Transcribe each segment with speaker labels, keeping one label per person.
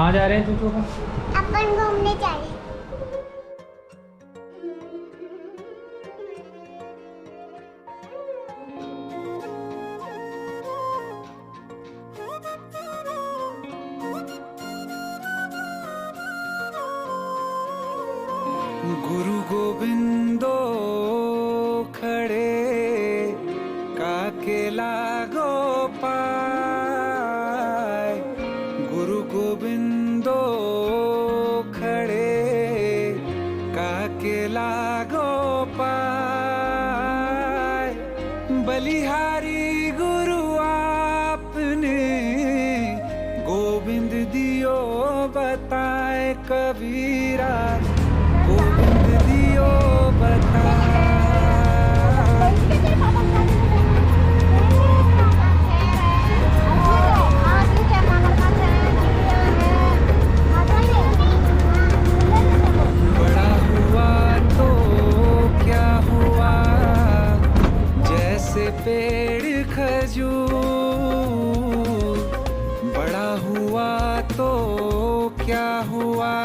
Speaker 1: कहाँ जा रहे हैं चूचू का?
Speaker 2: अपन घूमने जा रहे हैं।
Speaker 3: गुरु गोविंदो खड़े काके लागो पाय। गुरु गोविंदो खड़े काके लागो पाय। बलिहारी गुरु आपने गोविंद दियो बताए कबीरा। गोविंद दियो बताए। बड़ा हुआ तो क्या हुआ, जैसे पेड़ खजूर। बड़ा हुआ तो क्या हुआ,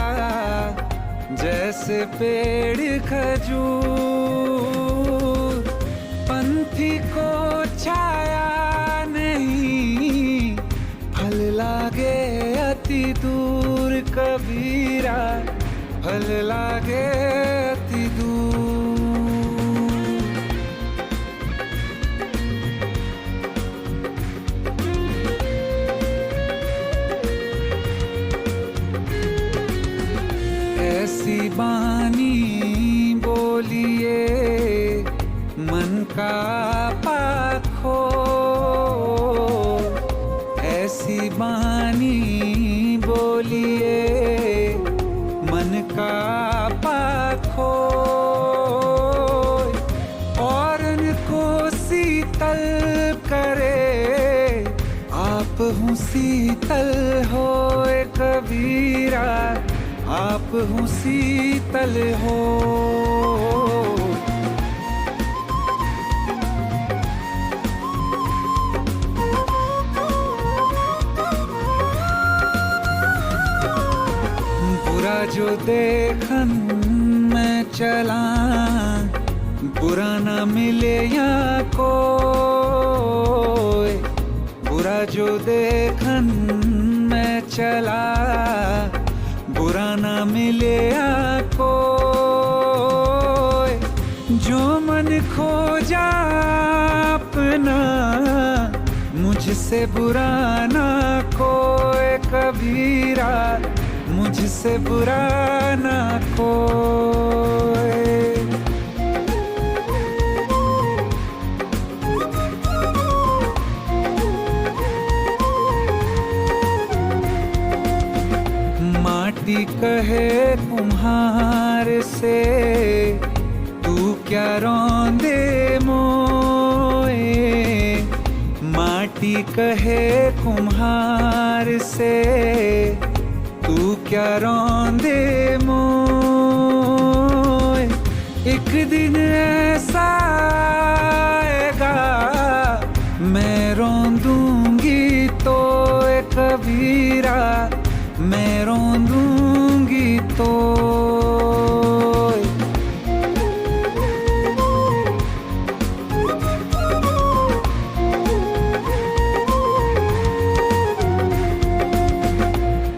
Speaker 3: जैसे पेड़ खजूर। पंथी को छाया नहीं, फल लागे अति दूर कबीरा। फल लागे अति दूर। ऐसी बानी बोलिए मन का पाखो। ऐसी बानी बोलिए मन का पाखो। और को शीतल करे, आप हूँ शीतल होए कबीरा। आप हूँ शीतल हो। बुरा जो देखन मैं चला, बुरा न मिले यहाँ कोई। बुरा जो देखन मैं चला, बुरा न मिले कोई। जो मन खोजा अपना, मुझसे बुरा ना कोई कबीरा। मुझसे बुरा ना कोई। माटी कहे कुम्हार से, तू क्या रौंदे मोए। माटी कहे कुम्हार से, तू क्या रौंदे मोए। एक दिन ऐसा आएगा, मैं रौंदूंगी तो कबीरा। मैं रौंदूंगी तो।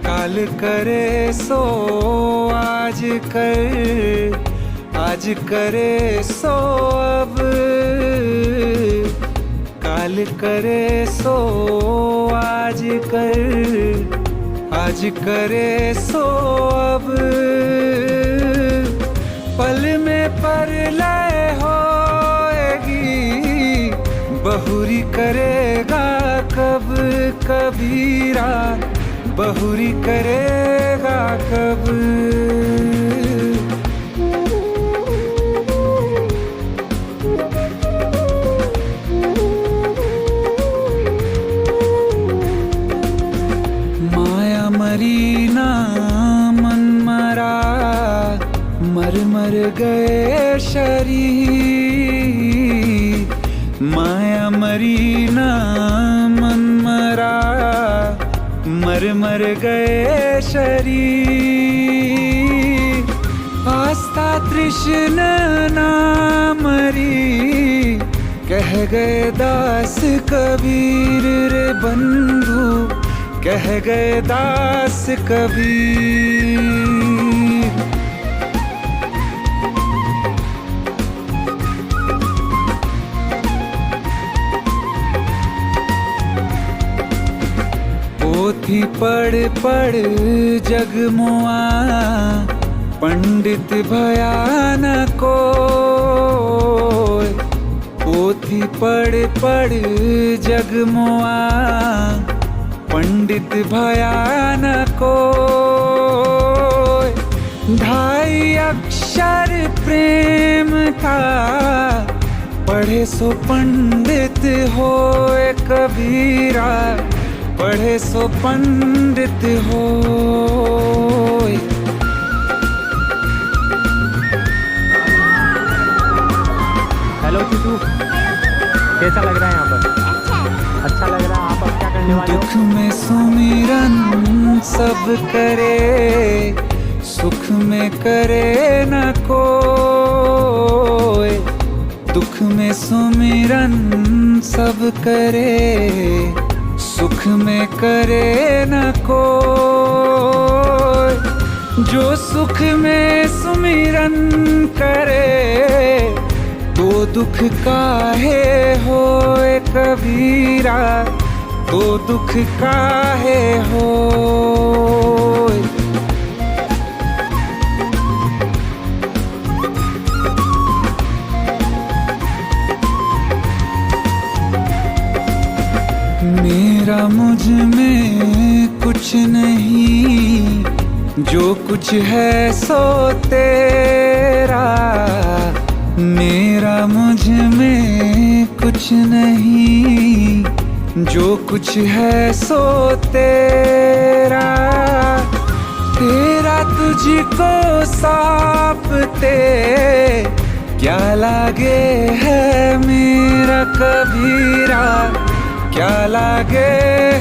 Speaker 3: काल करे सो आज कर, आज करे सो अब। काल करे सो आज कर, आज करे सो अब। पल में परलय होएगी, बहुरी करेगा कब कबीरा। बहुरी करेगा कब। माया मरी ना मन मरा, मर मर गए शरीर। माया मरी ना मन मरा, मर मर गए शरीर, आस्था तृष्ण ना मरी, कह गए दास कबीर रे बंधु, कह गए दास कबीर। पोथी पढ़ पढ़ जगमुआ, पंडित भयान कोय। पोथी पढ़ पढ़ जगमुआ, पंडित भयान कोय। ढाई अक्षर प्रेम था, पढ़े सो पंडित होए कबीरा, पढ़े सो पंडित होए।
Speaker 1: हेलो चीटू, कैसा लग रहा है यहाँ पर? अच्छा लग रहा है। आप अब क्या करने वाले हो?
Speaker 3: दुख में सुमिरन सब करे, सुख में करे न कोय। दुख में सुमिरन सब करे, सुख में करे न कोय। जो सुख में सुमिरन करे, तो दुख काहे होए कबीरा, तो दुख काहे होए। मेरा मुझ में कुछ नहीं, जो कुछ है सो तेरा। मेरा मुझ में कुछ नहीं, जो कुछ है सो तेरा। तेरा तुझको सौंपते क्या लागे है मेरा कबीरा, क्या लागे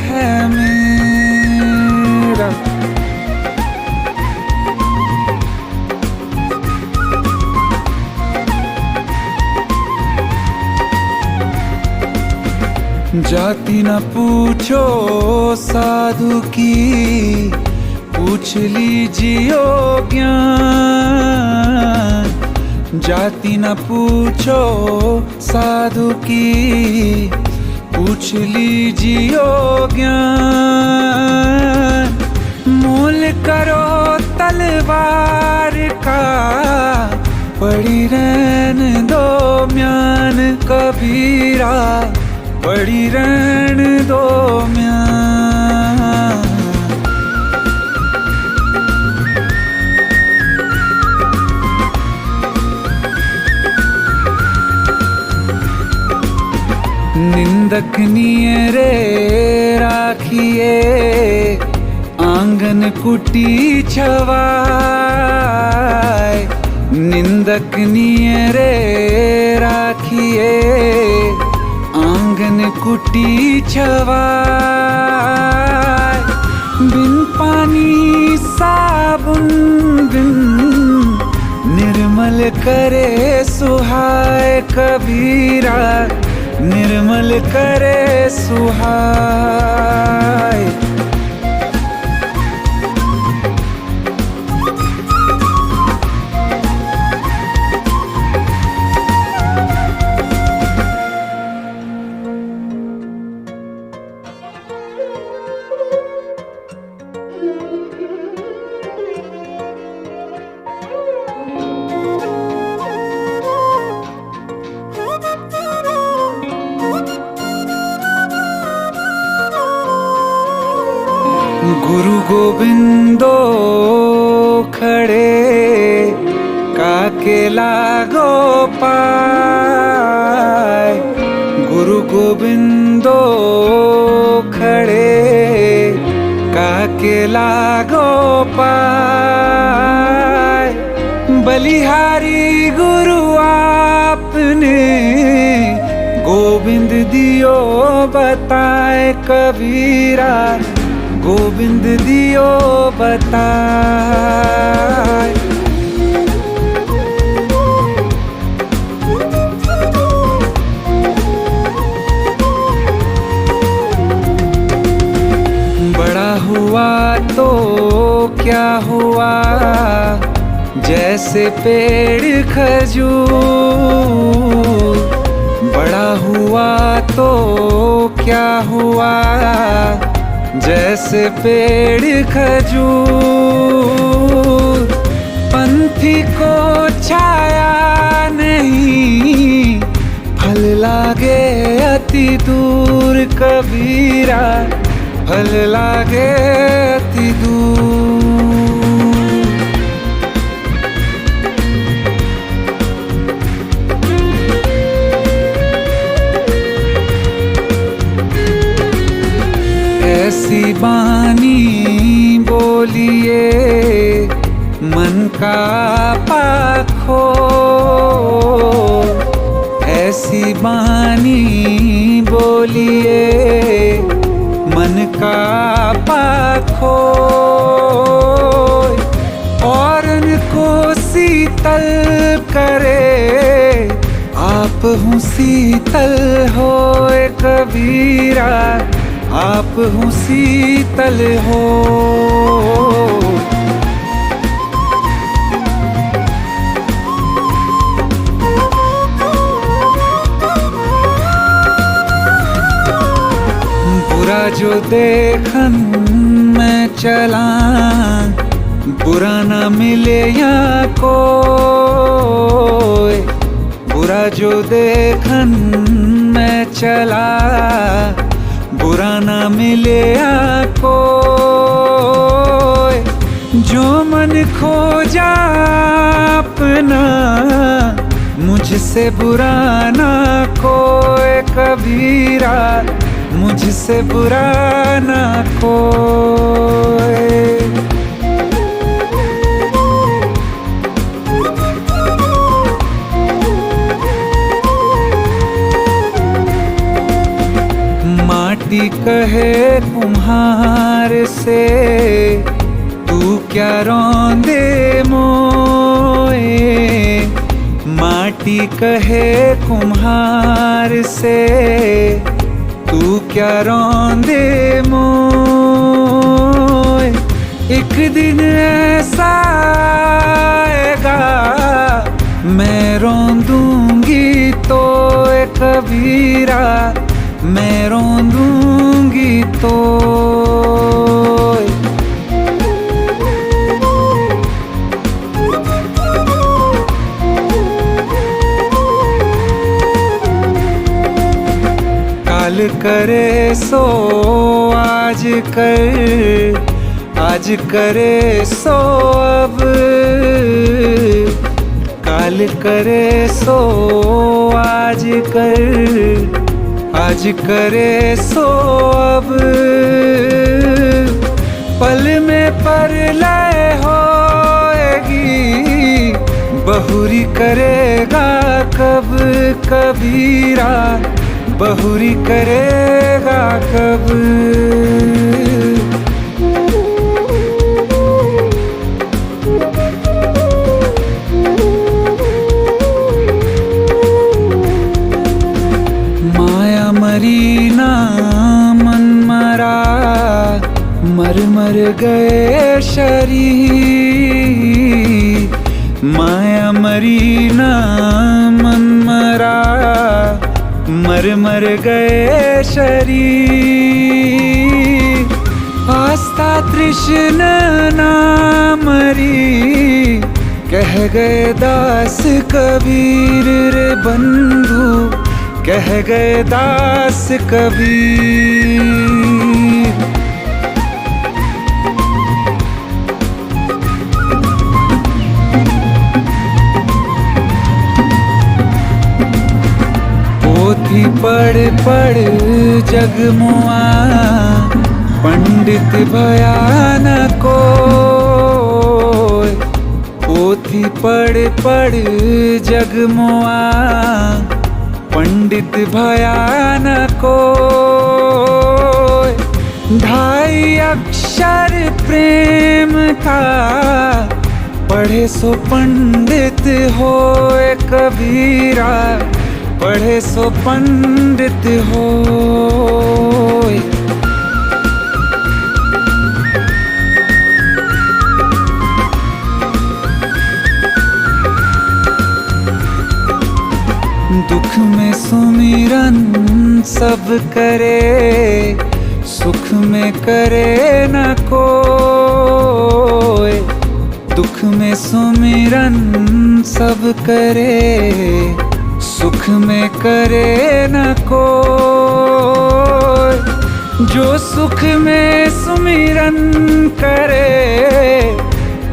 Speaker 3: है मेरा। जाति न पूछो साधु की, पूछ लीजियो ज्ञान। जाति न पूछो साधु की, पूछ लीजियो ज्ञान। मोल करो तलवार का, पड़ी रहन दो म्यान कबीरा, पड़ी रहन दो म्यान। निंदक नियरे राखिए, आंगन कुटी छवाए। निंदक नियरे राखिए, आंगन कुटी छवाए। बिन पानी साबुन बिन, निर्मल करे सुहाए कबीरा, निर्मल करे सुहाए। गुरु गोविंदो खड़े, काके लागो पाय। गुरु गोविंदो खड़े, काके लागो पाय। बलिहारी गुरु आपने, गोविंद दियो बताए कबीरा, गोविंद दियो बताए। बड़ा हुआ तो क्या हुआ, जैसे पेड़ खजूर। बड़ा हुआ तो क्या हुआ, जैसे पेड़ खजूर। पंथी को छाया नहीं, फल लागे अति दूर। कबीरा फल लागे अति दूर। ऐसी बानी बोलिए मन का पाखो। ऐसी बानी बोलिए मन का पाखो। औरन को शीतल करे, आप हूँ शीतल होए। कबीरा आप हूँ शीतल हो। बुरा जो देखन मैं चला, बुरा न मिले या कोई। बुरा जो देखन मैं चला, बुरा न मिले या कोई। जो मन खोजा अपना, मुझसे बुरा ना कोई। कबीरा मुझसे बुरा ना कोई। माटी कहे कुम्हार से, तू क्या रौंदे मोए। माटी कहे कुम्हार से, तू क्या रौंदे मोए। एक दिन ऐसा आएगा, मैं रौंदूंगी तो। कबीरा मैं रौंदूंगी तो। काल करे सो आज कर, आज करे सो अब। काल करे सो आज कर, आज करे सो अब। पल में परलय होएगी, बहुरी करेगा कब। कबीरा बहुरी करेगा कब। माया मरी ना मन मरा, मर मर गए शरीर। माया मरी ना मन मरा, मर मर गए शरीर। आस्था तृष्णा ना मरी, कह गए दास कबीर। रे बंधु कह गए दास कबीर। पोथी पढ़ पढ़ जगमुआ, पंडित भयान कोय। पोथी पढ़ पढ़ जगमुआ, पंडित भयान कोय। ढाई अक्षर प्रेम का, पढ़े सो पंडित होए कबीरा, पढ़े सो पंडित होए। दुख में सुमिरन सब करे, सुख में करे न कोई। दुख में सुमिरन सब करे, सुख में करे न कोई। जो सुख में सुमिरन करे,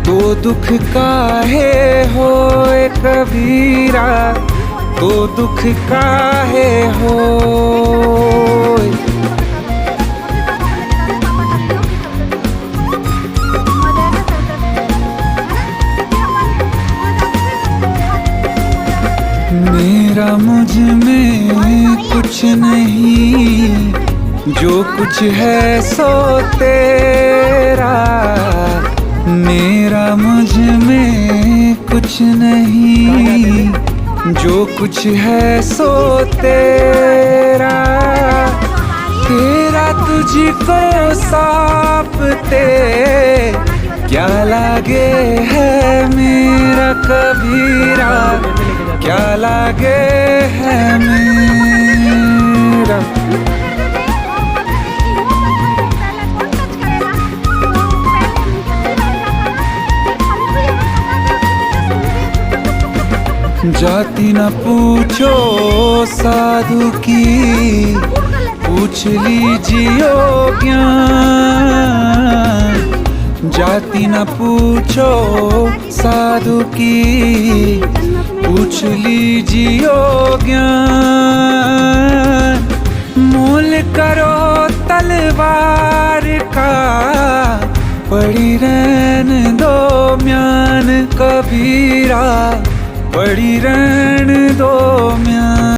Speaker 3: तो दुख काहे होए कबीरा, तो दुख काहे होए। मेरा मुझ में कुछ नहीं, जो कुछ है सो तेरा। मेरा मुझ में कुछ नहीं, जो कुछ है सो तेरा। तेरा तुझको सौंपते क्या लागे है मेरा कबीरा, क्या लागे है मेरा। जाति न पूछो साधु की, पूछ लीजियो ज्ञान। जाति न पूछो साधु की, पूछ लीजियो ज्ञान। मोल करो तलवार का, पड़ी रहने दो म्यान कबीरा, पड़ी रहने